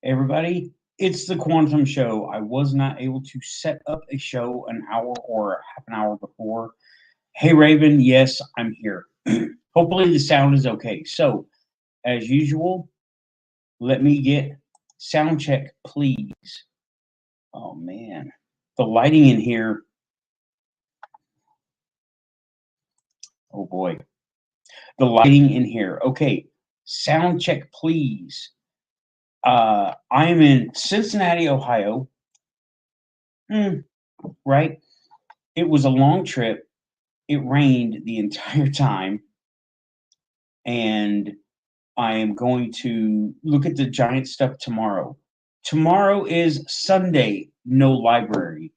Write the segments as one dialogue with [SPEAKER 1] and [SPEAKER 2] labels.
[SPEAKER 1] Everybody, it's the Quantum Show. I was not able to set up a show an hour or half an hour before. Hey, Raven, yes, I'm here. Hopefully, the sound is okay. So, as usual, let me get sound check, please. Oh, man. The lighting in here. Oh, boy. The lighting in here. Okay. Sound check, please. I am in Cincinnati, Ohio. Right? It was a long trip. It rained the entire time. And I am going to look at the giant stuff tomorrow. Tomorrow is Sunday, no library.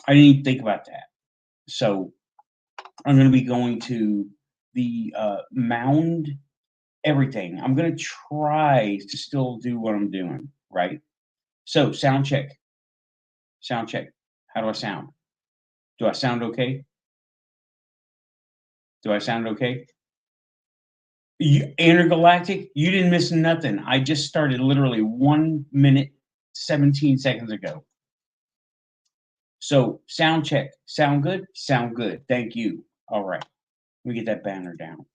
[SPEAKER 1] I didn't even think about that. So I'm going to be going to the mound, everything. I'm going to try to still do what I'm doing, right? So sound check. Sound check. How do I sound? Do I sound okay? Do I sound okay? Intergalactic, you didn't miss nothing. I just started literally 1 minute, 17 seconds ago. So, sound check. Sound good? Sound good. Thank you. All right. Let me get that banner down.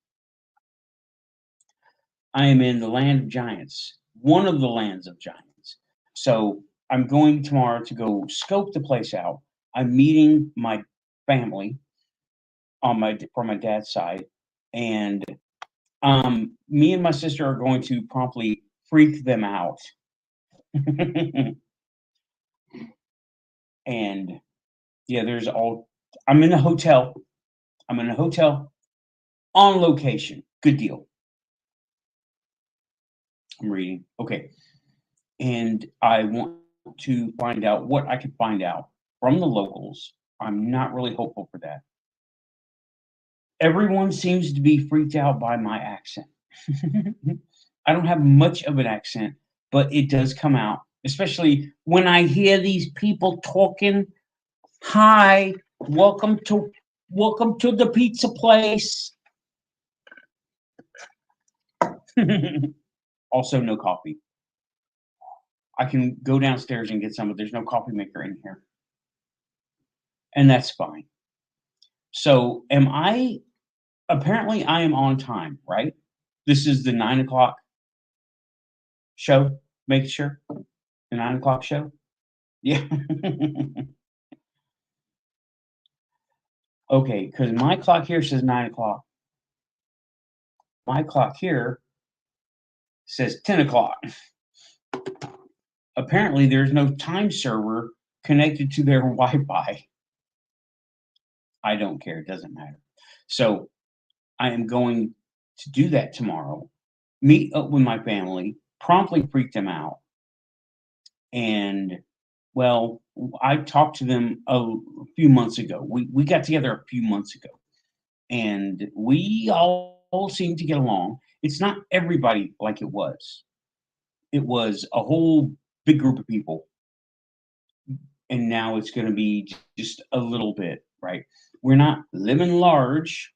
[SPEAKER 1] I am in the land of giants, one of the lands of giants. So, I'm going tomorrow to go scope the place out. I'm meeting my family on from my dad's side, and me and my sister are going to promptly freak them out. And yeah, I'm in a hotel. I'm in a hotel on location. Good deal. I'm reading. Okay. And I want to find out what I can find out from the locals. I'm not really hopeful for that. Everyone seems to be freaked out by my accent. I don't have much of an accent, but it does come out, especially when I hear these people talking. Hi, welcome to the pizza place. Also, no coffee. I can go downstairs and get some, but there's no coffee maker in here. And that's fine. So, apparently I am on time, right? This is the 9 o'clock show. Make sure. The 9 o'clock show. Yeah. Okay, because my clock here says 9 o'clock. My clock here says 10 o'clock. Apparently, there's no time server connected to their Wi-Fi. I don't care. It doesn't matter. So I am going to do that tomorrow. Meet up with my family, promptly freak them out. And, well, I talked to them a few months ago. We got together a few months ago. And we all seem to get along. It's not everybody like it was. It was a whole big group of people. And now it's going to be just a little bit, right? We're not living large.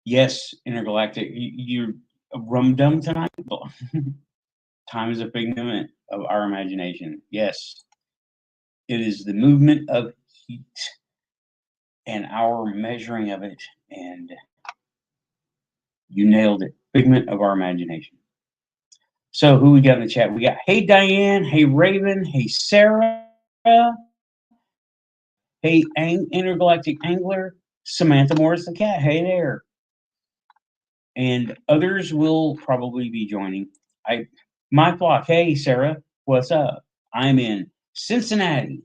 [SPEAKER 1] Yes, intergalactic, you're rum dum tonight. Time is a figment of our imagination. Yes, it is the movement of heat and our measuring of it. And you nailed it. Figment of our imagination. So who we got in the chat? We got, hey, Diane. Hey, Raven. Hey, Sarah. Hey, Intergalactic Angler. Samantha Morris the cat. Hey there. And others will probably be joining. My flock. Hey, Sarah. What's up? I'm in Cincinnati.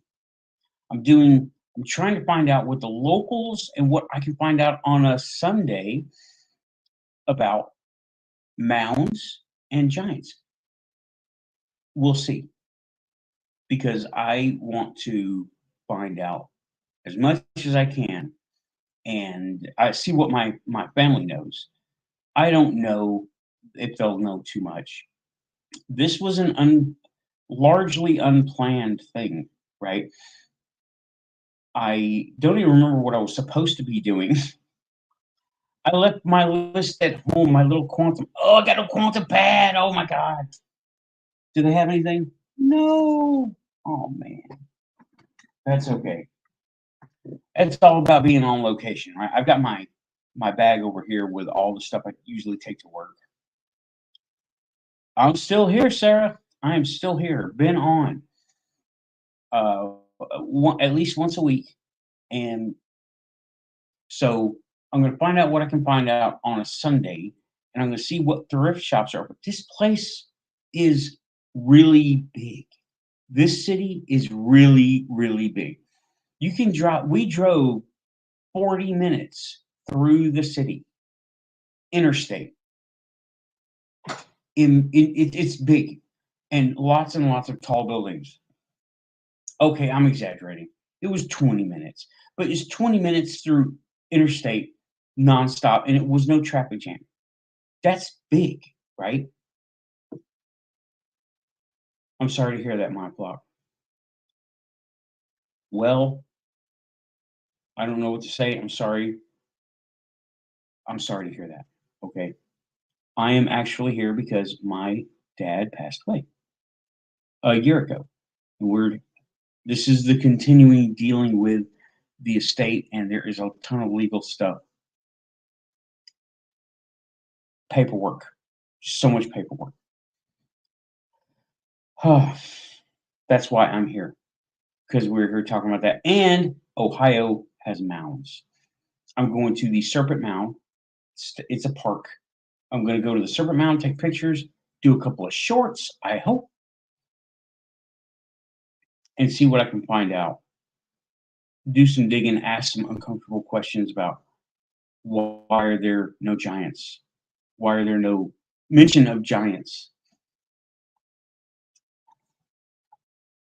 [SPEAKER 1] I'm trying to find out what the locals and what I can find out on a Sunday about mounds and giants. We'll see. Because I want to find out as much as I can. And I see what my family knows. I don't know if they'll know too much. This was an largely unplanned thing, right? I don't even remember what I was supposed to be doing. I left my list at home, my little quantum. Oh, I got a quantum pad. Oh my God. Do they have anything? No. Oh man, that's okay. It's all about being on location, right? I've got my bag over here with all the stuff I usually take to work. I'm still here, Sarah. I am still here. Been on at least once a week, and so I'm going to find out what I can find out on a Sunday, and I'm going to see what thrift shops are. But this place is really big. This city is really, really big. You can drive. We drove 40 minutes through the city, interstate. It's big, and lots of tall buildings. Okay, I'm exaggerating. It was 20 minutes, but it's 20 minutes through interstate nonstop, and it was no traffic jam. That's big, right? I'm sorry to hear that, my flock. Well, I don't know what to say. I'm sorry. I'm sorry to hear that. Okay. I am actually here because my dad passed away a year ago. This is the continuing dealing with the estate, and there is a ton of legal stuff. Paperwork. So much paperwork. That's why I'm here. Because we're here talking about that. And Ohio has mounds. I'm going to the Serpent Mound. It's a park. I'm going to go to the Serpent Mound, take pictures, do a couple of shorts, I hope, and see what I can find out. Do some digging, ask some uncomfortable questions about why are there no giants? Why are there no mention of giants?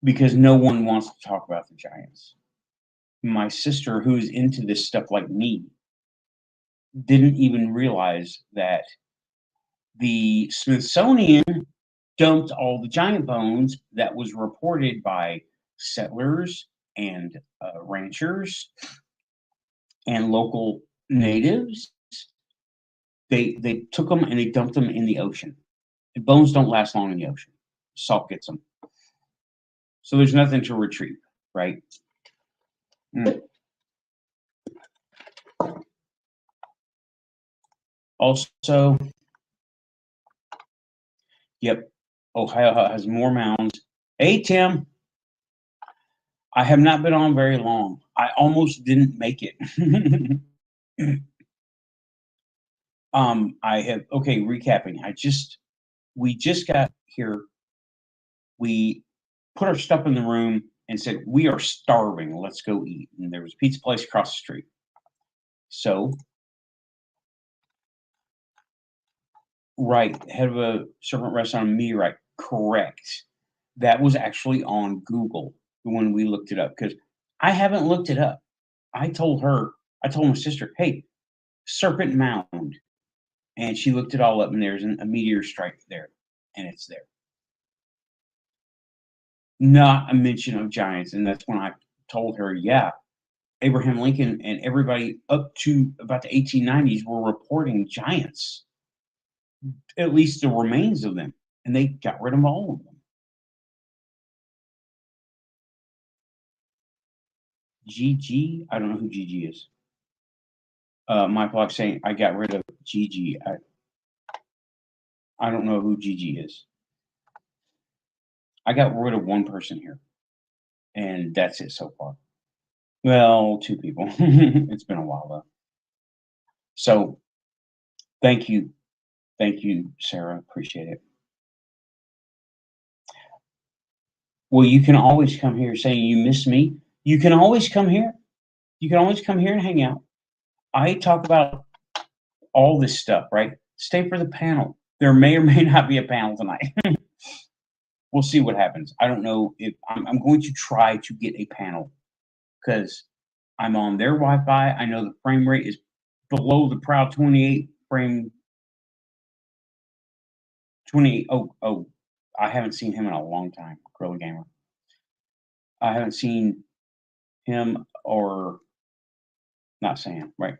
[SPEAKER 1] Because no one wants to talk about the giants. My sister, who's into this stuff like me, didn't even realize that the Smithsonian dumped all the giant bones that was reported by settlers and ranchers and local natives. They took them and they dumped them in the ocean. The bones don't last long in the ocean. Salt gets them. So there's nothing to retrieve, right? Also, yep, Ohio has more mounds. Hey, Tim. I have not been on very long. I almost didn't make it. I have, okay, recapping. We just got here. We put our stuff in the room and said, we are starving. Let's go eat. And there was a pizza place across the street. So, right, head of a serpent restaurant on Meteorite. Correct. That was actually on Google when we looked it up because I haven't looked it up. I told my sister, hey, Serpent Mound. And she looked it all up, and there's a meteor strike there, and it's there. Not a mention of giants, and that's when I told her, yeah, Abraham Lincoln and everybody up to about the 1890s were reporting giants, at least the remains of them, and they got rid of all of them. GG, I don't know who GG is. My blog saying I got rid of GG. I don't know who GG is. I got rid of one person here, and that's it so far. Well, two people. It's been a while though. So, thank you, Sarah. Appreciate it. Well, you can always come here saying you miss me. You can always come here. You can always come here and hang out. I talk about all this stuff, right? Stay for the panel. There may or may not be a panel tonight. We'll see what happens. I don't know if I'm going to try to get a panel because I'm on their Wi-Fi. I know the frame rate is below the proud 28 frame. 28. Oh, I haven't seen him in a long time. Gorilla Gamer. I haven't seen him or not Sam, right?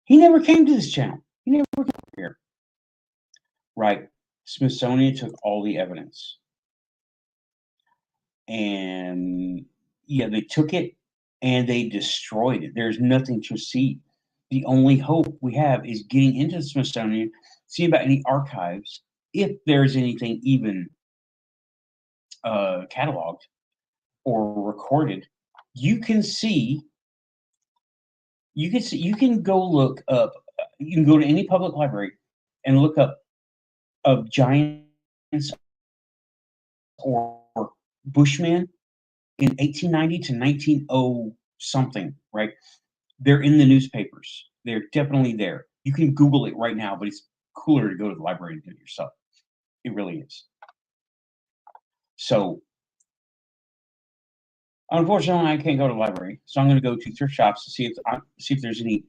[SPEAKER 1] He never came to this channel. He never came here. Right. Smithsonian took all the evidence. And yeah, they took it and they destroyed it. There's nothing to see. The only hope we have is getting into the Smithsonian, seeing about any archives, if there's anything even cataloged or recorded. You can see, you can go look up, you can go to any public library and look up of giants or Bushmen in 1890 to 1900 something, right? They're in the newspapers. They're definitely there. You can Google it right now, but it's cooler to go to the library and do it yourself. It really is. So, unfortunately, I can't go to the library, so I'm going to go to thrift shops to see if there's any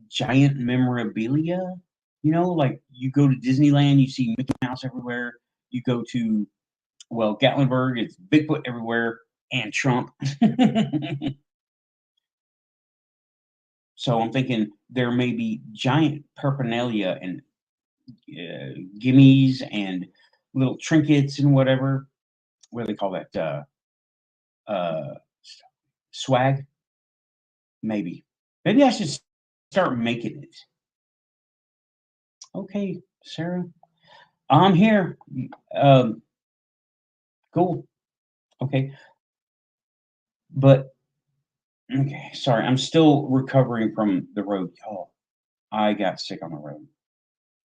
[SPEAKER 1] giant memorabilia. You know, like you go to Disneyland, you see Mickey Mouse everywhere. You go to, well, Gatlinburg, it's Bigfoot everywhere, and Trump. So I'm thinking there may be giant paraphernalia and gimmies and little trinkets and whatever. What do they call that? Uh, swag? Maybe. Maybe I should start making it. Okay, Sarah. I'm here. Um, cool. Okay. But, okay, sorry. I'm still recovering from the road. Oh, I got sick on the road.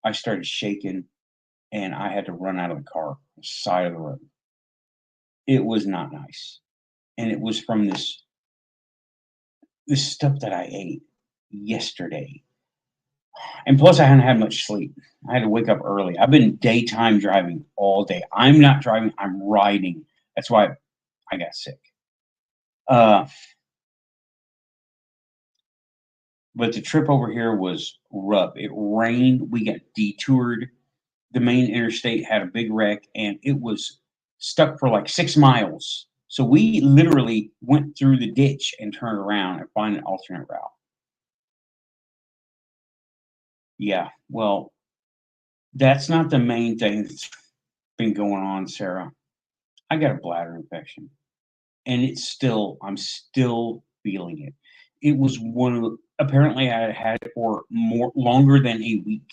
[SPEAKER 1] I started shaking and I had to run out of the car, side of the road. It was not nice. And it was from this stuff that I ate yesterday. And plus, I hadn't had much sleep. I had to wake up early. I've been daytime driving all day. I'm not driving, I'm riding. That's why I got sick. Uh, but the trip over here was rough. It rained. We got detoured. The main interstate had a big wreck and it was stuck for like 6 miles. So we literally went through the ditch and turned around and find an alternate route. Yeah, well, that's not the main thing that's been going on, Sarah. I got a bladder infection, and I'm still feeling it. It was apparently I had it for more longer than a week,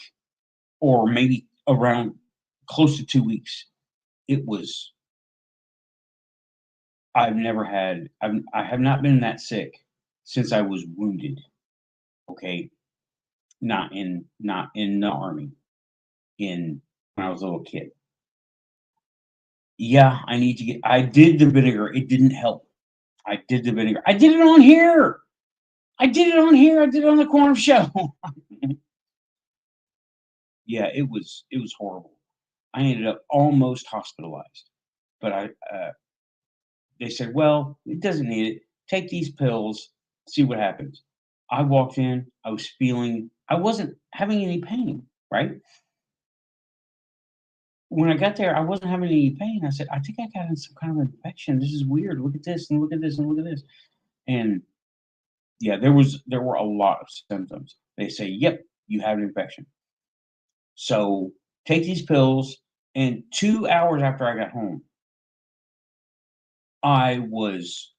[SPEAKER 1] or maybe around close to 2 weeks. It was, I have not been that sick since I was wounded. Okay. Not in the army, in when I was a little kid. Yeah, I did the vinegar. It didn't help. I did the vinegar. I did it on here. I did it on here. I did it on the corner show. Yeah, it was horrible. I ended up almost hospitalized, but they said, "Well, it doesn't need it. Take these pills, see what happens." I walked in. I wasn't having any pain. Right when I got there, I wasn't having any pain. I said, "I think I got some kind of infection. This is weird. Look at this and look at this and look at this." And yeah, there were a lot of symptoms. They say, "Yep, you have an infection." So take these pills. And 2 hours after I got home, I was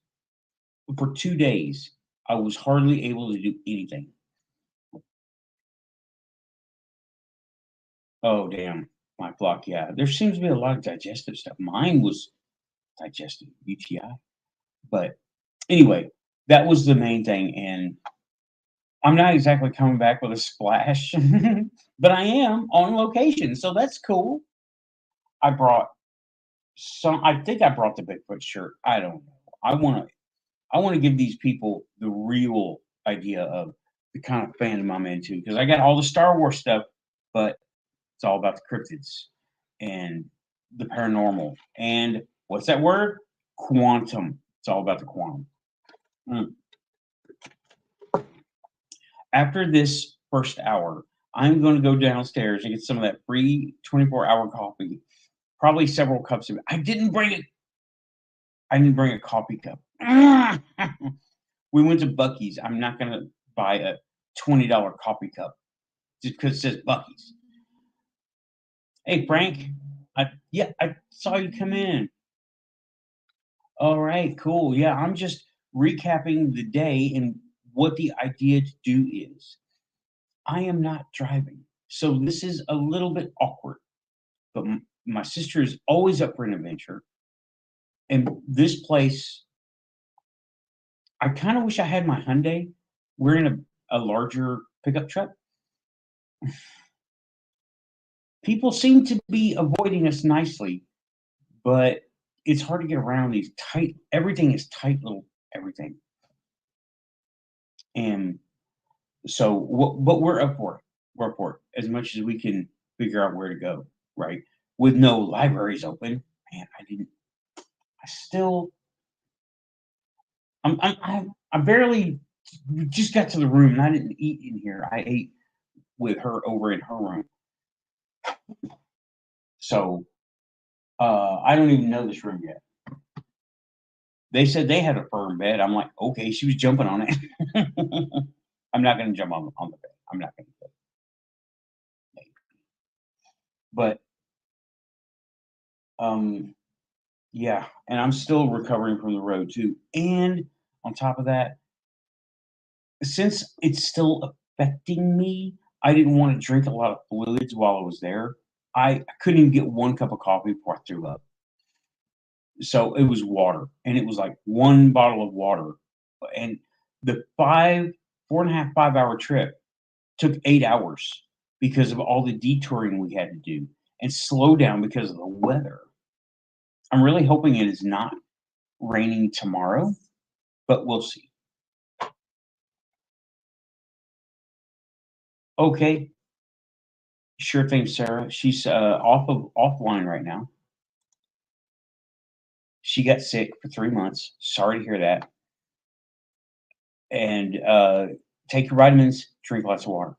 [SPEAKER 1] for 2 days. I was hardly able to do anything. Oh damn, my block. Yeah, there seems to be a lot of digestive stuff. Mine was digestive UTI, but anyway, that was the main thing. And I'm not exactly coming back with a splash, but I am on location, so that's cool. I brought I think I brought the Bigfoot shirt. I don't know. I want to give these people the real idea of the kind of fandom I'm into because I got all the Star Wars stuff, but it's all about the cryptids and the paranormal and what's that word? Quantum. It's all about the quantum. Mm. After this first hour, I'm going to go downstairs and get some of that free 24-hour coffee. Probably several cups of it. I didn't bring it. I didn't bring a coffee cup. We went to Buc-ee's. I'm not going to buy a $20 coffee cup just because it says Buc-ee's. Hey, Frank. Yeah, I saw you come in. All right, cool. Yeah, I'm just recapping the day and what the idea to do is. I am not driving, so this is a little bit awkward. But my sister is always up for an adventure, and this place, I kind of wish I had my Hyundai. We're in a larger pickup truck. People seem to be avoiding us nicely, but it's hard to get around these tight. Everything is tight little everything, and so but we're up for it. We're up for it as much as we can figure out where to go. Right, with no libraries open. Man, I didn't. I still. I barely just got to the room and I didn't eat in here. I ate with her over in her room. So I don't even know this room yet. They said they had a firm bed. I'm like, okay, she was jumping on it. I'm not going to jump on the bed. I'm not going to. But um, yeah, and I'm still recovering from the road too. And on top of that, since it's still affecting me, I didn't want to drink a lot of fluids while I was there. I couldn't even get one cup of coffee before I threw up. So it was water, and it was like one bottle of water. And the 4.5, 5 hour trip took 8 hours because of all the detouring we had to do and slow down because of the weather. I'm really hoping it is not raining tomorrow, but we'll see. Okay, sure thing, Sarah. She's offline right now. She got sick for 3 months. Sorry to hear that. And take your vitamins, drink lots of water.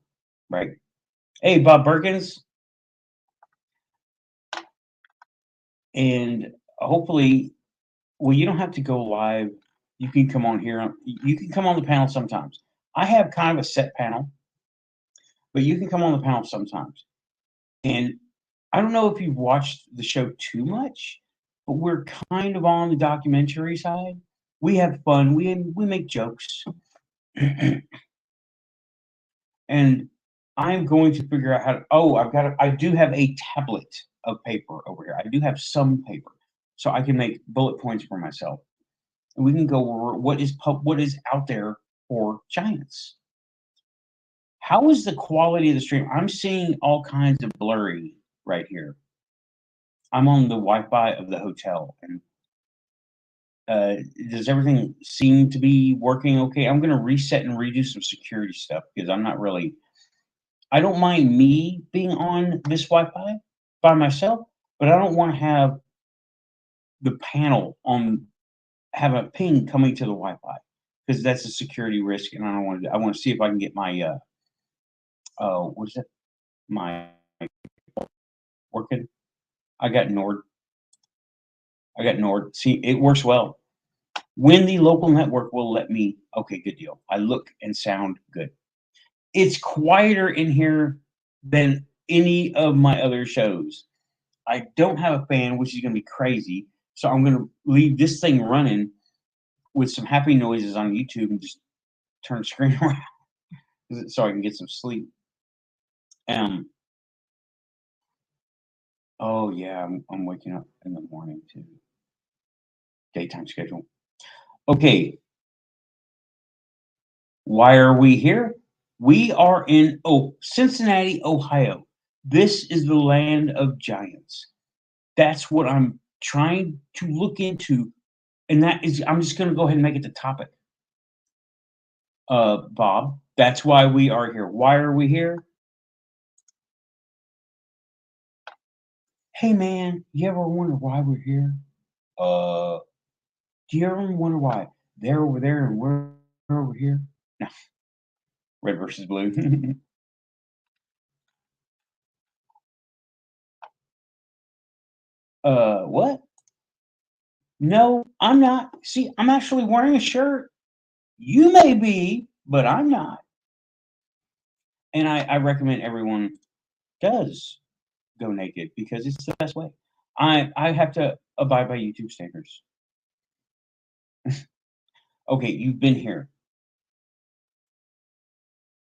[SPEAKER 1] Right. Hey, Bob Perkins, and hopefully, well, you don't have to go live. You can come on here. You can come on the panel sometimes. I have kind of a set panel, but you can come on the panel sometimes. And I don't know if you've watched the show too much, but we're kind of on the documentary side. We have fun. We make jokes, and I'm going to figure out how to. Oh, I do have a tablet of paper over here. I do have some paper, so I can make bullet points for myself. And we can go over what is out there for giants. How is the quality of the stream? I'm seeing all kinds of blurry right here. I'm on the Wi-Fi of the hotel, and does everything seem to be working okay? I'm going to reset and redo some security stuff because I'm not really. I don't mind me being on this Wi-Fi by myself, but I don't want to have the panel on have a ping coming to the Wi-Fi because that's a security risk, and I don't want to. I want to see if I can get my what's that? My working. I got Nord. I got Nord. See, it works well. When the local network will let me, okay, good deal. I look and sound good. It's quieter in here than any of my other shows. I don't have a fan, which is going to be crazy. So I'm going to leave this thing running with some happy noises on YouTube and just turn the screen around so I can get some sleep. Um. Oh yeah, I'm waking up in the morning too. Daytime schedule. Okay, why are we here? We are in Cincinnati, Ohio. This is the land of giants. That's what I'm trying to look into, and that is I'm just going to go ahead and make it the topic. Bob, that's why we are here. Why are we here? Hey man, you ever wonder why we're here? Uh, do you ever wonder why they're over there and we're over here? No, red versus blue. What? No, I'm not. See, I'm actually wearing a shirt. You may be, but I'm not. And I recommend everyone does go naked because it's the best way. I have to abide by YouTube standards. Okay, you've been here.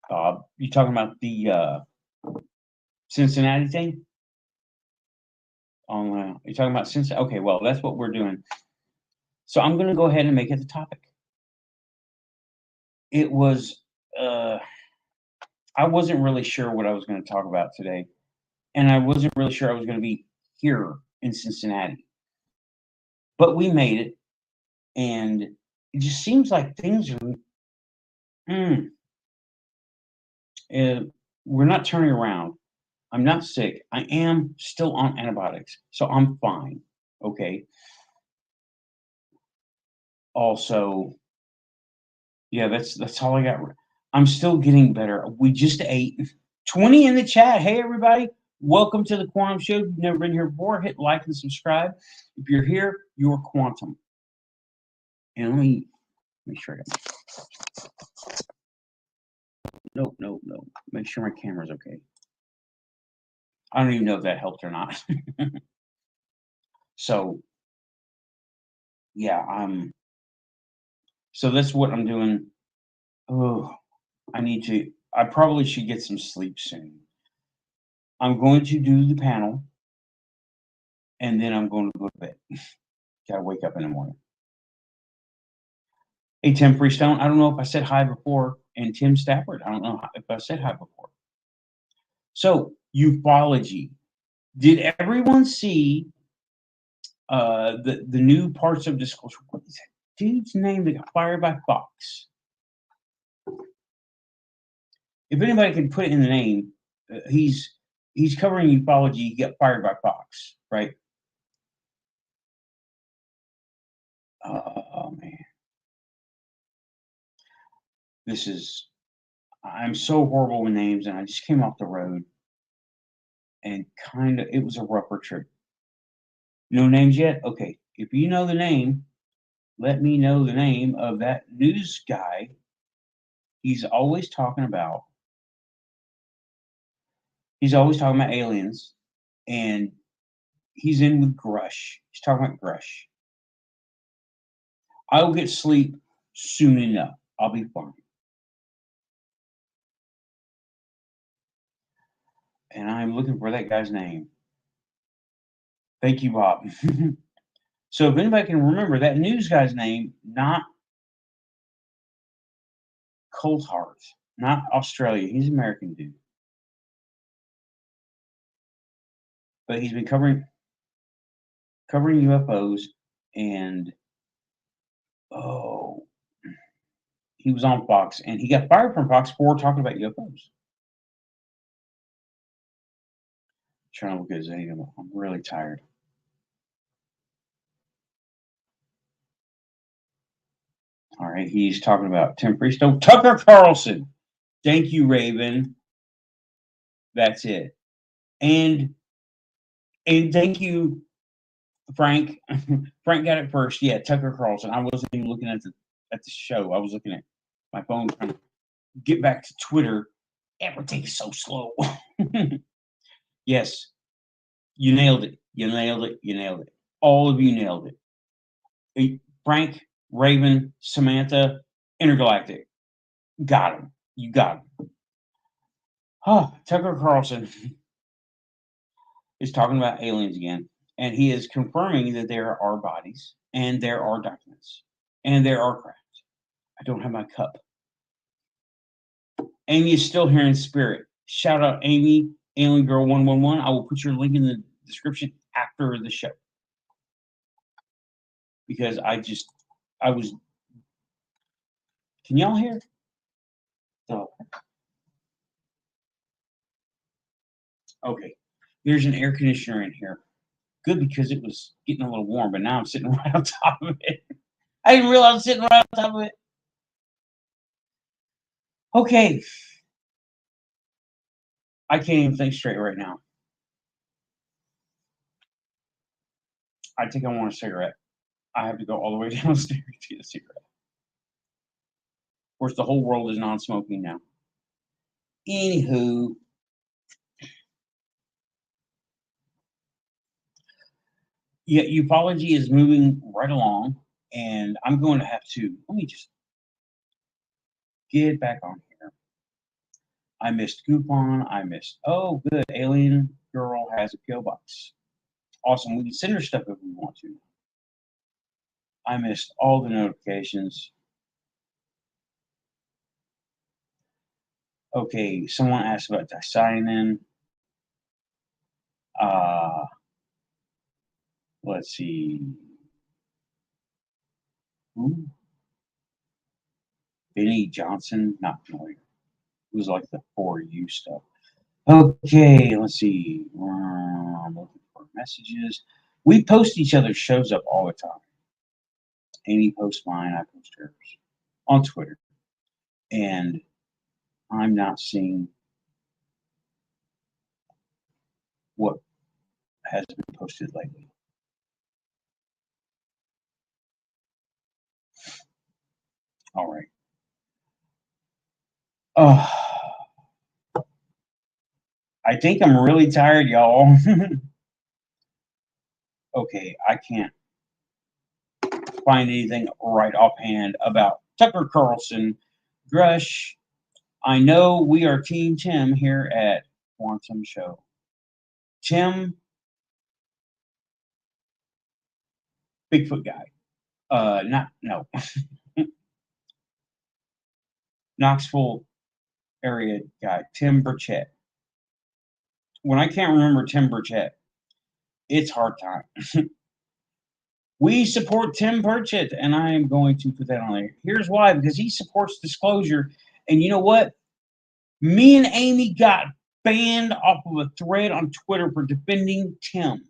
[SPEAKER 1] You talking about the Cincinnati thing? You're talking about Cincinnati? Okay, well, that's what we're doing. So I'm going to go ahead and make it the topic. It was, I wasn't really sure what I was going to talk about today. And I wasn't really sure I was going to be here in Cincinnati. But we made it. And it just seems like things are, we're not turning around. I'm not sick. I am still on antibiotics. So I'm fine. Okay. Also, yeah, that's all I got. I'm still getting better. We just ate. 20 in the chat. Hey everybody, welcome to the Quantum Show. If you've never been here before, hit like and subscribe. If you're here, you're quantum. And let me make sure I got. No. Make sure my camera's okay. I don't even know if that helped or not. So yeah, so that's what I'm doing. Oh, I probably should get some sleep soon. I'm going to do the panel and then I'm going to go to bed. Gotta wake up in the morning. Hey, Tim Freestone, I don't know if I said hi before, and Tim Stafford, I don't know if I said hi before. So, ufology. Did everyone see the new parts of disclosure? What is that dude's name that got fired by Fox? If anybody can put it in the name, he's covering ufology. He got fired by Fox, right? Oh man, I'm so horrible with names, and I just came off the road, and it was a rougher trip. No names yet? Okay. If you know the name, let me know the name of that news guy. He's always talking about aliens, and he's in with Grush. He's talking about Grush. I will get sleep soon enough. I'll be fine. And I'm looking for that guy's name. Thank you, Bob. So if anybody can remember that news guy's name, not Coulthard, not Australia. He's an American dude. But he's been covering UFOs, and he was on Fox, and he got fired from Fox for talking about UFOs. Trying to look at his name. I'm really tired. All right, he's talking about Tim Freestone. Tucker Carlson. Thank you, Raven. That's it. And thank you, Frank. Frank got it first. Yeah, Tucker Carlson. I wasn't even looking at the show. I was looking at my phone trying to get back to Twitter. Everything's so slow. Yes, you nailed it. You nailed it. You nailed it. All of you nailed it. Frank, Raven, Samantha, Intergalactic. Got him. You got him. Oh, Tucker Carlson is talking about aliens again, and he is confirming that there are bodies, and there are documents, and there are craft. I don't have my cup. Amy is still here in spirit. Shout out Amy, Alien Girl 111. I will put your link in the description after the show. Because I was. Can y'all hear? Oh. Okay. There's an air conditioner in here. Good, because it was getting a little warm, but now I'm sitting right on top of it. I didn't realize I was sitting right on top of it. Okay. I can't even think straight right now. I think I want a cigarette. I have to go all the way downstairs to get a cigarette. Of course, the whole world is non-smoking now. Anywho, yeah, ufology is moving right along, And I'm going to have to, let me just get back on here. I missed GUFON. I missed, oh, good. Alien Girl has a PO box. Awesome. We can send her stuff if we want to. I missed all the notifications. Okay, someone asked about the sign-in. Let's see. Who? Benny Johnson? Not familiar. It was like the 4U stuff. Okay, let's see. I'm looking for messages. We post each other's shows up all the time. Amy posts mine, I post hers on Twitter. And I'm not seeing what has been posted lately. All right. I think I'm really tired, y'all. Okay, I can't find anything right offhand about Tucker Carlson. Grush, I know we are Team Tim here at Quantum Show. Tim, Bigfoot guy. No. Knoxville area guy, Tim Burchett. When I can't remember Tim Burchett, it's hard time. We support Tim Burchett, and I am going to put that on there. Here's why, because he supports disclosure. And you know what? Me and Amy got banned off of a thread on Twitter for defending Tim.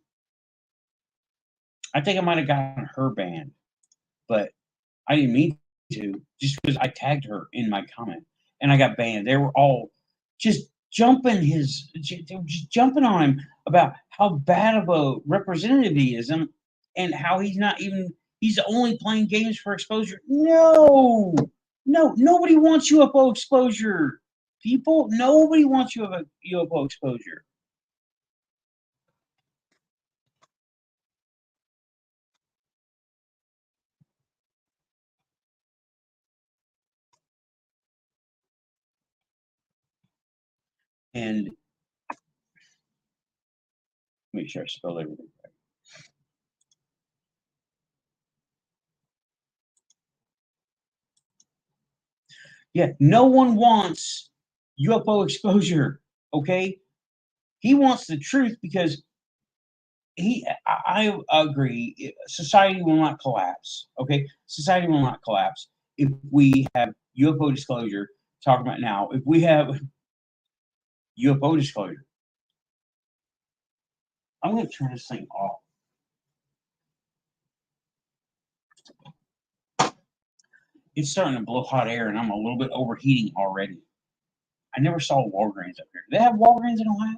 [SPEAKER 1] I think I might have gotten her banned, but I didn't mean to, just because I tagged her in my comment, and I got banned. They were all just jumping on him about how bad of a representative he is, and how he's only playing games for exposure. No, nobody wants UFO exposure. People, nobody wants UFO exposure. And make sure I spell everything right. Yeah, no one wants UFO exposure, okay? He wants the truth because I agree, society will not collapse, okay? Society will not collapse if we have UFO disclosure talking about now. If we have UFO disclosure, I'm going to turn this thing off. It's starting to blow hot air, and I'm a little bit overheating already. I never saw Walgreens up here. Do they have Walgreens in Ohio?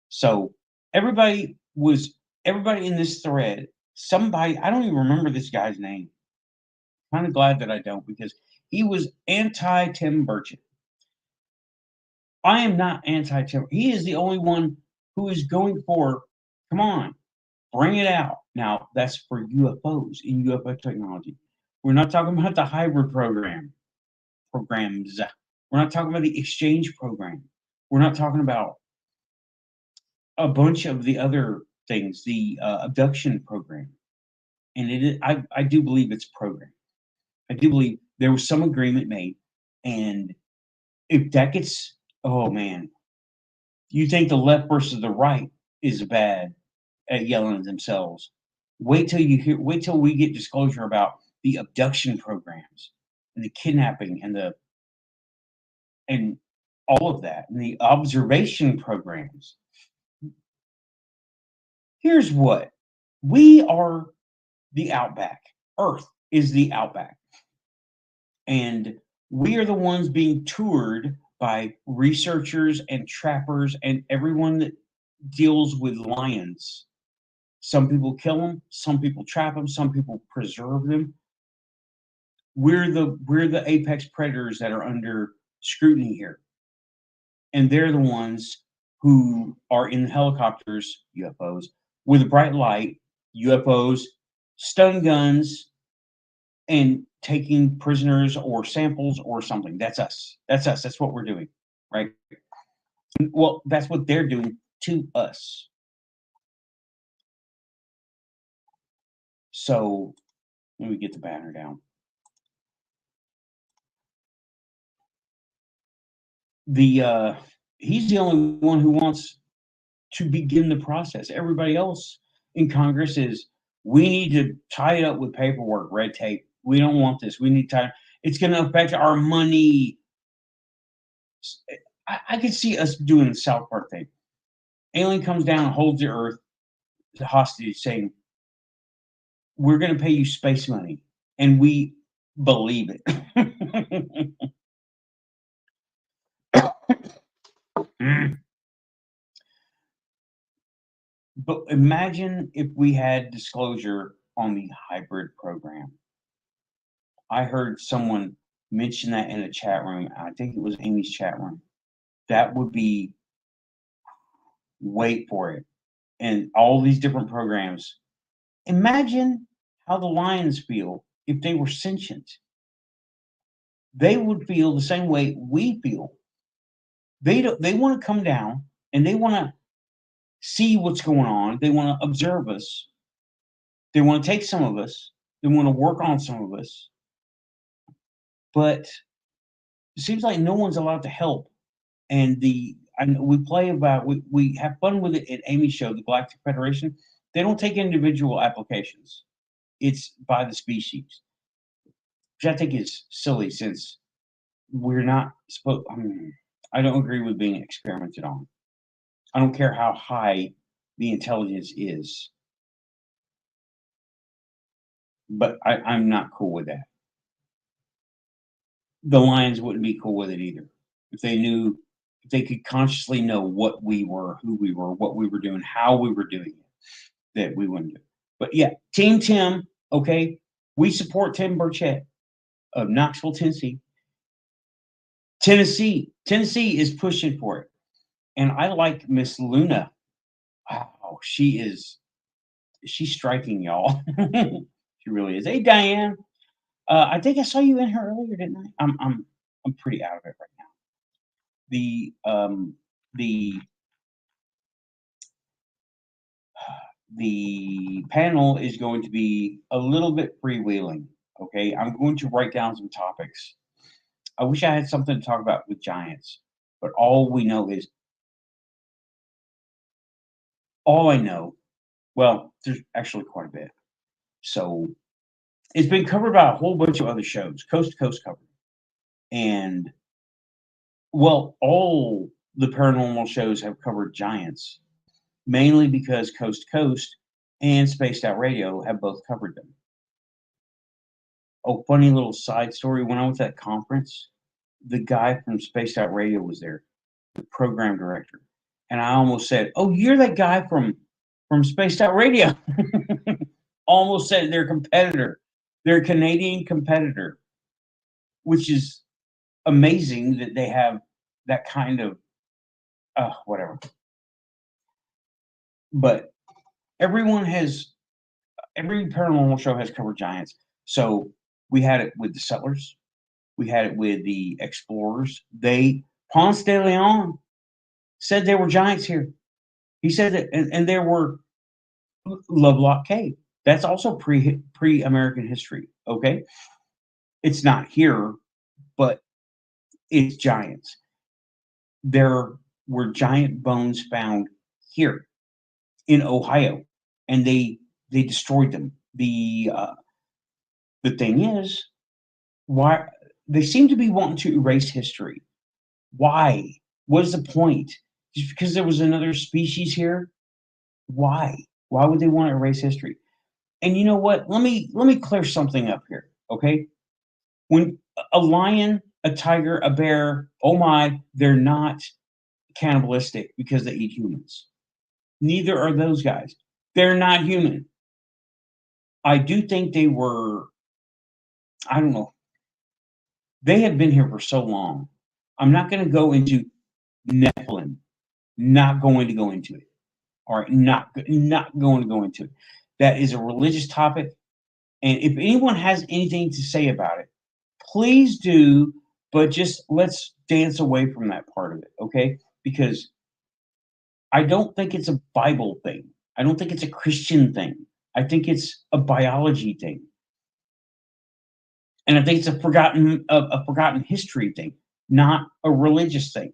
[SPEAKER 1] So everybody in this thread, somebody, I don't even remember this guy's name. Kind of glad that I don't, because he was anti-Tim Burchett. I am not anti-Tim. He is the only one who is going for, come on, bring it out. Now, that's for UFOs and UFO technology. We're not talking about the hybrid programs. We're not talking about the exchange program. We're not talking about a bunch of the other things, the abduction program. And I do believe it's program. I do believe there was some agreement made. And if that gets, oh man, you think the left versus the right is bad at yelling at themselves. Wait till we get disclosure about the abduction programs and the kidnapping and all of that and the observation programs. Here's what. We are the outback. Earth is the outback. And we are the ones being toured by researchers and trappers and everyone that deals with lions. Some people kill them, some people trap them, some people preserve them. We're the apex predators that are under scrutiny here. And they're the ones who are in helicopters, UFOs, with a bright light, UFOs, stun guns, and taking prisoners or samples or something. That's us. That's us. That's what we're doing, right? Well, that's what they're doing to us. So let me get the banner down. He's the only one who wants to begin the process. Everybody else in Congress is, we need to tie it up with paperwork, red tape. We don't want this. We need time. It's going to affect our money. I could see us doing the South Park thing. Alien comes down and holds the Earth hostage, saying, we're going to pay you space money. And we believe it. But imagine if we had disclosure on the hybrid program. I heard someone mention that in a chat room. I think it was Amy's chat room. That would be, wait for it. And all these different programs. Imagine how the lions feel if they were sentient. They would feel the same way we feel. They want to come down and they want to see what's going on. They want to observe us. They want to take some of us. They want to work on some of us. But it seems like no one's allowed to help. And we have fun with it at Amy's show, the Galactic Federation. They don't take individual applications. It's by the species, which I think is silly, since we're not supposed. I don't agree with being experimented on. I don't care how high the intelligence is, but I'm not cool with that. The Lions wouldn't be cool with it either. If they could consciously know what we were, who we were, what we were doing, how we were doing it, that we wouldn't do. But yeah, Team Tim, okay, we support Tim Burchett of Knoxville, Tennessee. Tennessee is pushing for it. And I like Miss Luna. Wow, she's striking, y'all. She really is. Hey, Diane. I think I saw you in her earlier, didn't I? I'm pretty out of it right now. The panel is going to be a little bit freewheeling. Okay, I'm going to write down some topics. I wish I had something to talk about with giants, but all I know, well, there's actually quite a bit. So it's been covered by a whole bunch of other shows, coast to coast covered. And, well, all the paranormal shows have covered giants, mainly because Coast to Coast and Spaced Out Radio have both covered them. Oh, funny little side story. When I was at conference, the guy from Spaced Out Radio was there, the program director. And I almost said, oh, you're that guy from Spaced Out Radio. Almost said their competitor. Their Canadian competitor, which is amazing that they have that kind of whatever. But every paranormal show has covered giants. So we had it with the settlers. We had it with the explorers. Ponce de Leon said there were giants here. He said that, and there were Lovelock Cave. That's also pre-American history. Okay, it's not here, but it's giants. There were giant bones found here in Ohio, and they destroyed them. The thing is, why they seem to be wanting to erase history. Why? What is the point? Just because there was another species here? Why? Why would they want to erase history? And you know what? Let me clear something up here, okay? When a lion, a tiger, a bear, oh my, they're not cannibalistic because they eat humans. Neither are those guys. They're not human. I do think they were, I don't know. They have been here for so long. I'm not going to go into Nephilim. Not going to go into it. All right, not going to go into it. that is a religious topic. And if anyone has anything to say about it, please do, but just let's dance away from that part of it, okay? Because I don't think it's a Bible thing. I don't think it's a Christian thing. I think it's a biology thing. And I think it's a forgotten history thing, not a religious thing.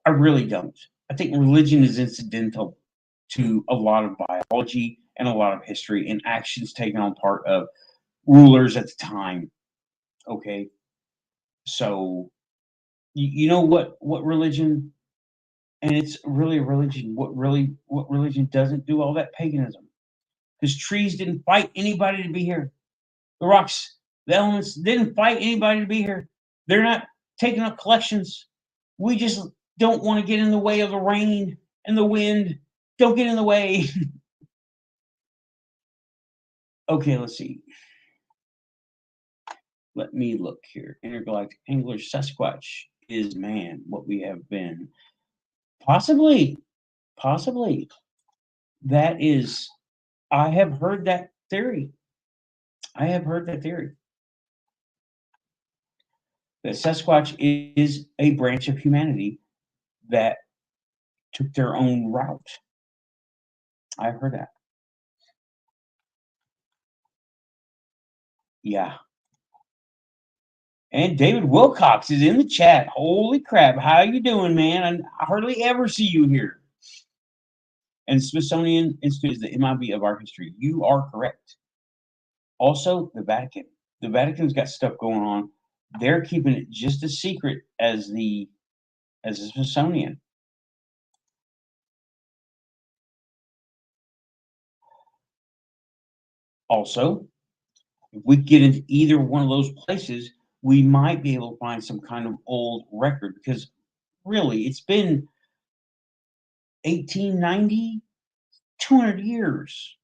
[SPEAKER 1] I really don't. I think religion is incidental to a lot of biology and a lot of history and actions taken on part of rulers at the time. Okay, so you know what religion, and it's really a religion. What religion doesn't do all that paganism? Because trees didn't fight anybody to be here. The rocks, the elements didn't fight anybody to be here. They're not taking up collections. We just don't want to get in the way of the rain and the wind. Don't get in the way. Okay, let's see. Let me look here. Intergalactic Angler Sasquatch is man what we have been. Possibly. That is, I have heard that theory. That Sasquatch is a branch of humanity that took their own route. I've heard that. Yeah. And David Wilcox is in the chat. Holy crap. How you doing, man? I hardly ever see you here. And Smithsonian Institute is the MIB of our history. You are correct. Also, the Vatican. The Vatican's got stuff going on. They're keeping it just as secret as the Smithsonian. Also, if we get into either one of those places, we might be able to find some kind of old record, because really, it's been 1890, 200 years.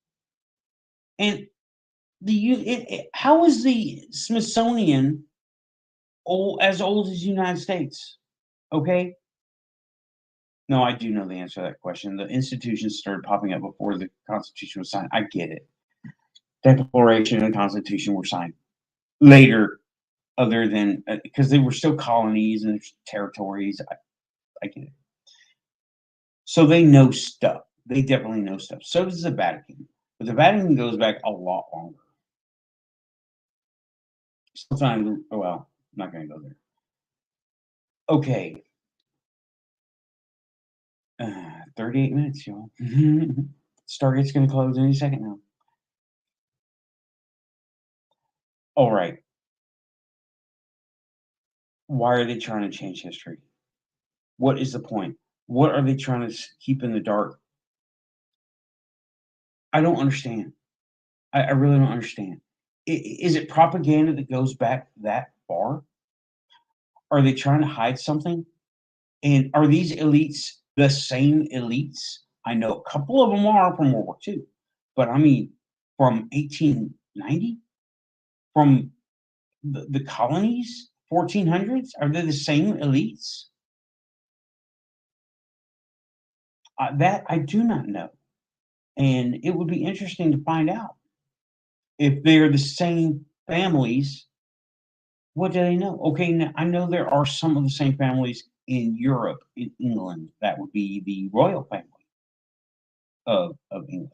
[SPEAKER 1] And how is the Smithsonian as old as the United States? Okay. No, I do know the answer to that question. The institutions started popping up before the Constitution was signed. I get it. Declaration and Constitution were signed later, other than because they were still colonies and territories. I get it. So they know stuff. They definitely know stuff. So does the Vatican. But the Vatican goes back a lot longer. Sometimes, well, I'm not going to go there. Okay. 38 minutes, y'all. Stargate's going to close any second now. All right. Why are they trying to change history? What is the point? What are they trying to keep in the dark? I don't understand. I really don't understand. Is it propaganda that goes back that far? Are they trying to hide something? And are these elites the same elites? I know a couple of them are from World War II, but I mean, from 1890, from the colonies, 1400s, are they the same elites? That I do not know. And it would be interesting to find out if they're the same families. What do they know? Okay, now I know there are some of the same families in Europe, in England. That would be the royal family of England.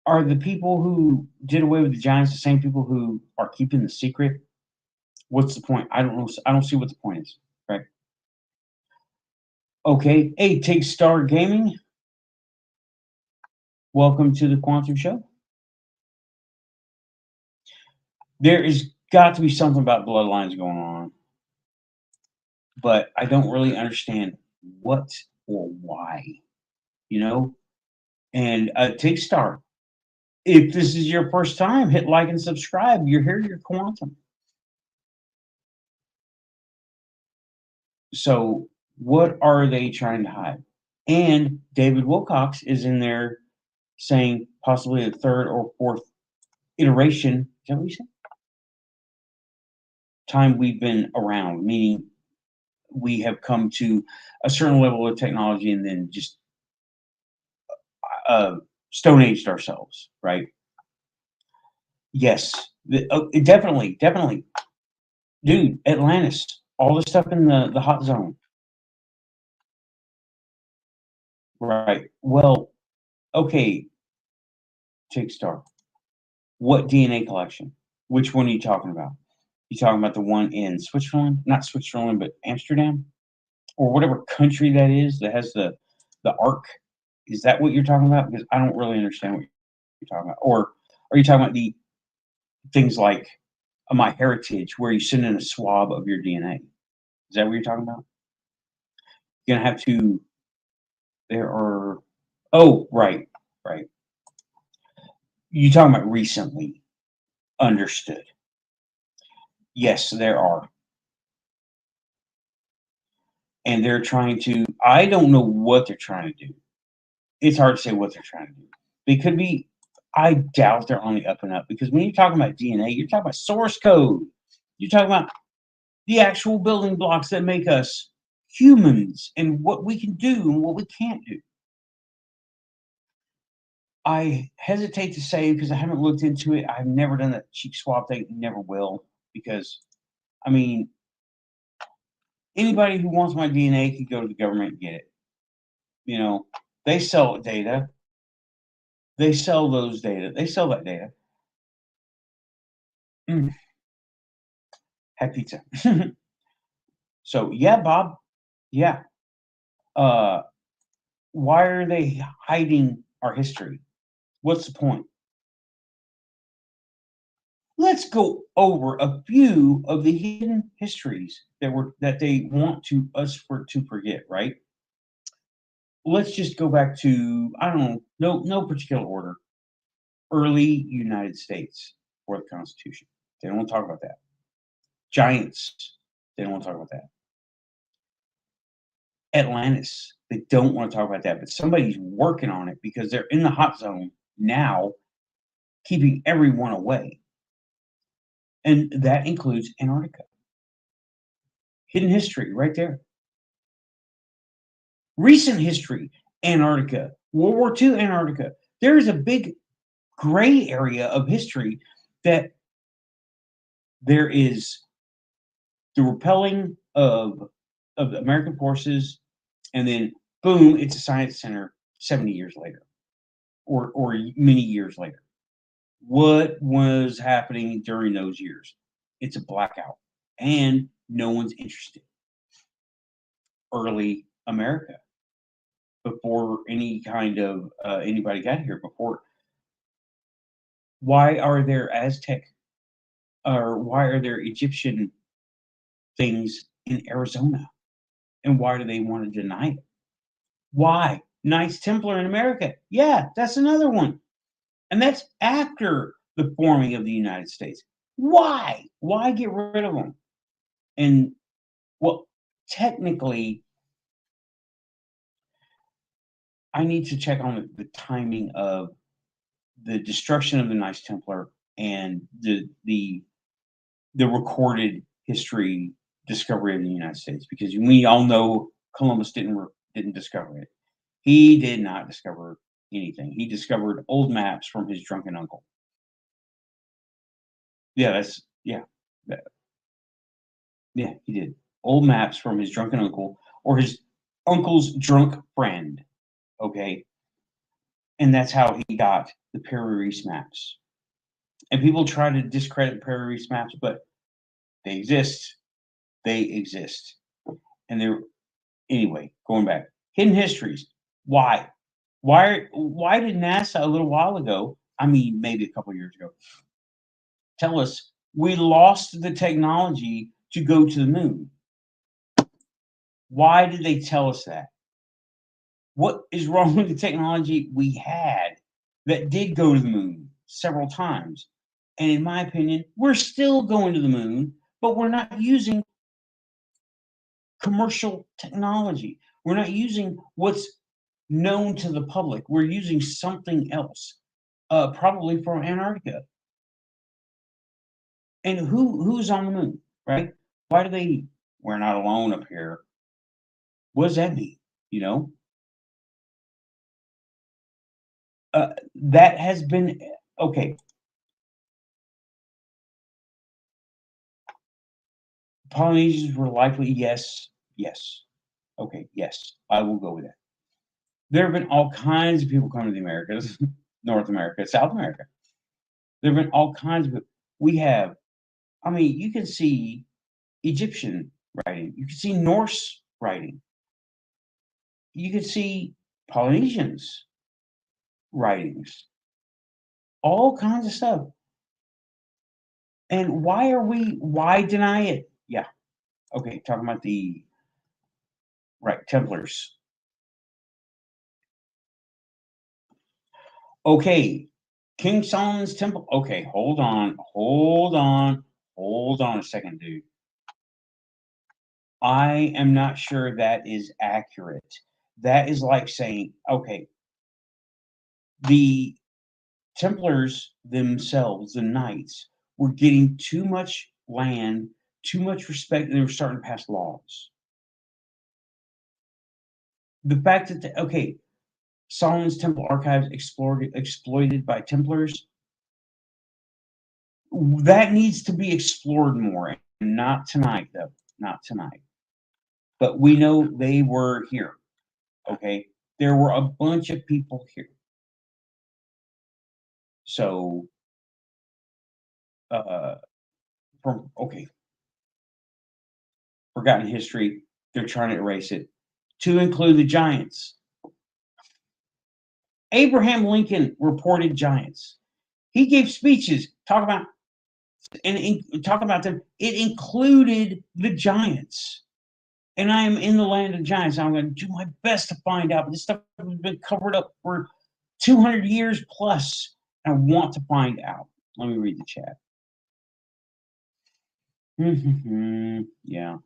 [SPEAKER 1] Are the people who did away with the giants the same people who are keeping the secret? What's the point? I don't know. I don't see what the point is. Right? Okay. Hey, Take Star Gaming. Welcome to the Quantum Show. There is got to be something about bloodlines going on, but I don't really understand what or why. You know. And Take Star. If this is your first time, hit like and subscribe. You're here. You're Quantum. So what are they trying to hide? And David Wilcox is in there saying possibly the third or fourth iteration. Is that what you said? Time we've been around, meaning we have come to a certain level of technology and then just stone aged ourselves, right? Yes, definitely, definitely, dude. Atlantis, all the stuff in the hot zone, right? Well, okay, Jake Star. What DNA collection? Which one are you talking about? You talking about the one in Switzerland? Not Switzerland, but Amsterdam, or whatever country that is that has the Ark. Is that what you're talking about? Because I don't really understand what you're talking about. Or are you talking about the things like My Heritage, where you send in a swab of your DNA? Is that what you're talking about? You're gonna have to. There are. Oh, right, right. You talking about recently? Understood. Yes, there are, and they're trying to. I don't know what they're trying to do. It's hard to say what they're trying to do. They could be. I doubt they're on the up and up because when you're talking about DNA, you're talking about source code. You're talking about the actual building blocks that make us humans and what we can do and what we can't do. I hesitate to say because I haven't looked into it. I've never done that cheap swap thing, never will. Because, I mean, anybody who wants my DNA could go to the government and get it. You know, they sell data. They sell those data. They sell that data. Had pizza. So, yeah, Bob. Yeah. Uh, why are they hiding our history? What's the point? Let's go over a few of the hidden histories that they want to forget, right? Let's just go back to, I don't know, no particular order. Early United States or the Constitution. They don't want to talk about that. Giants. They don't want to talk about that. Atlantis. They don't want to talk about that, but somebody's working on it because they're in the hot zone now, keeping everyone away. And that includes Antarctica. Hidden history right there. Recent history, Antarctica. World War II, Antarctica. There is a big gray area of history that there is the repelling of the American forces, and then boom, it's a science center 70 years later, or many years later. What was happening during those years? It's a blackout, and no one's interested. Early America, before any kind of anybody got here, before. Why are there Aztec or why are there Egyptian things in Arizona? And why do they want to deny it? Why? Knights Templar in America. Yeah, that's another one. And that's after the forming of the United States. Why? Why get rid of them? And, well, technically, I need to check on the timing of the destruction of the Knights Templar and the recorded history discovery of the United States, because we all know Columbus didn't discover it. He did not discover anything. He discovered old maps from his drunken uncle. Yeah, yeah, he did. Old maps from his drunken uncle or his uncle's drunk friend. Okay, and that's how he got the Perry Reese maps. And people try to discredit the Perry Reese maps, but they exist. They exist, and they're anyway. Going back, hidden histories. Why? Why did NASA a little while ago? I mean, maybe a couple years ago, tell us we lost the technology to go to the moon. Why did they tell us that? What is wrong with the technology we had that did go to the moon several times? And in my opinion, we're still going to the moon, but we're not using commercial technology. We're not using what's known to the public. We're using something else, probably from Antarctica. And who's on the moon, right? Why do they we're not alone up here. What does that mean? You know, that has been okay. Polynesians were likely, yes, yes. Okay, yes, I will go with that. There have been all kinds of people coming to the Americas, North America, South America. There have been all kinds of. We have, I mean, you can see Egyptian writing, you can see Norse writing, you can see Polynesians writings, all kinds of stuff. And why deny it? Yeah. Okay, talking about the right Templars. Okay, King Solomon's Temple. Okay, hold on a second, dude. I am not sure that is accurate. That is like saying, okay, the Templars themselves, the knights, were getting too much land, too much respect, and they were starting to pass laws. The fact that, okay, Solomon's Temple archives exploited by Templars, that needs to be explored more. Not tonight, though. Not tonight. But we know they were here. Okay? There were a bunch of people here. So, okay. Forgotten history. They're trying to erase it. To include the giants. Abraham Lincoln reported giants. He gave speeches, talk about them. It included the giants. And I am in the land of giants. I'm going to do my best to find out. But this stuff has been covered up for 200 years plus. I want to find out. Let me read the chat. Yeah.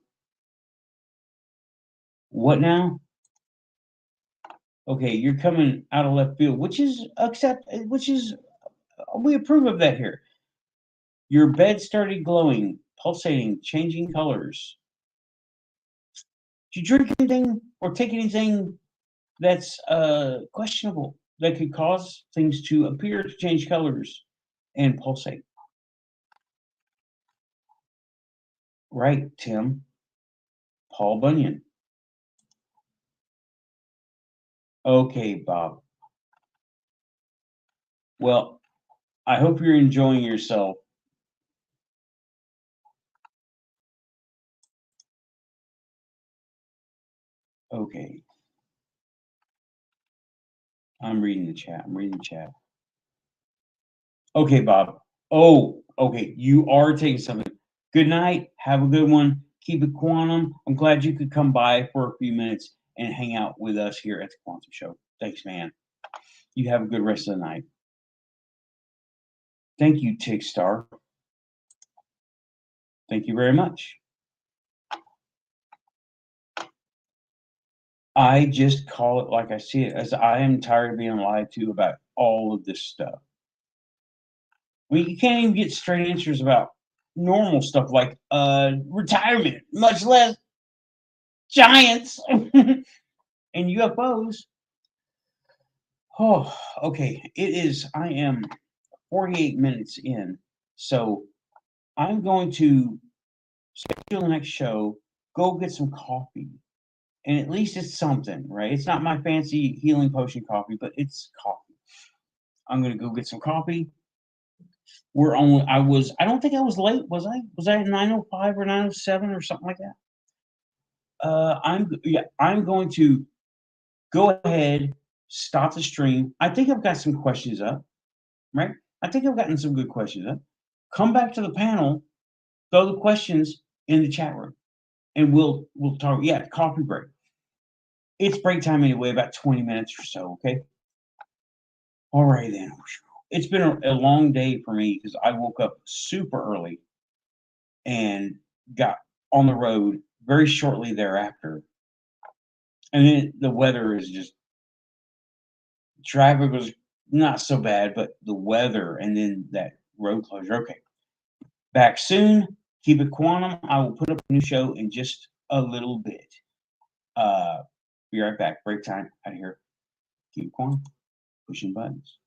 [SPEAKER 1] What now? Okay, you're coming out of left field, which is we approve of that here. Your bed started glowing, pulsating, changing colors. Did you drink anything or take anything that's questionable that could cause things to appear to change colors and pulsate? Right, Tim. Paul Bunyan. Okay, Bob. Well, I hope you're enjoying yourself. Okay. I'm reading the chat. Okay, Bob. Oh, okay. You are taking something. Good night. Have a good one. Keep it quantum. I'm glad you could come by for a few minutes and hang out with us here at the Quantum Show. Thanks, man. You have a good rest of the night. Thank you, Tigstar. Thank you very much. I just call it like I see it, as I am tired of being lied to about all of this stuff. I mean, you can't even get straight answers about normal stuff like retirement, much less giants and UFOs. Oh, okay. I am 48 minutes in. So I'm going to schedule the next show, go get some coffee. And at least it's something, right? It's not my fancy healing potion coffee, but it's coffee. I'm going to go get some coffee. I don't think I was late, was I? Was I at 9:05 or 9:07 or something like that? I'm going to go ahead, stop the stream. I think I've got some questions up, right? I think I've gotten some good questions up. Come back to the panel, throw the questions in the chat room, and we'll talk. Yeah, coffee break. It's break time anyway, about 20 minutes or so, okay? All right, then. It's been a long day for me because I woke up super early and got on the road very shortly thereafter. And then the weather is just, traffic was not so bad, but the weather and then that road closure. Okay. Back soon. Keep it quantum. I will put up a new show in just a little bit. Be right back. Break time out here. Keep it quantum. Pushing buttons.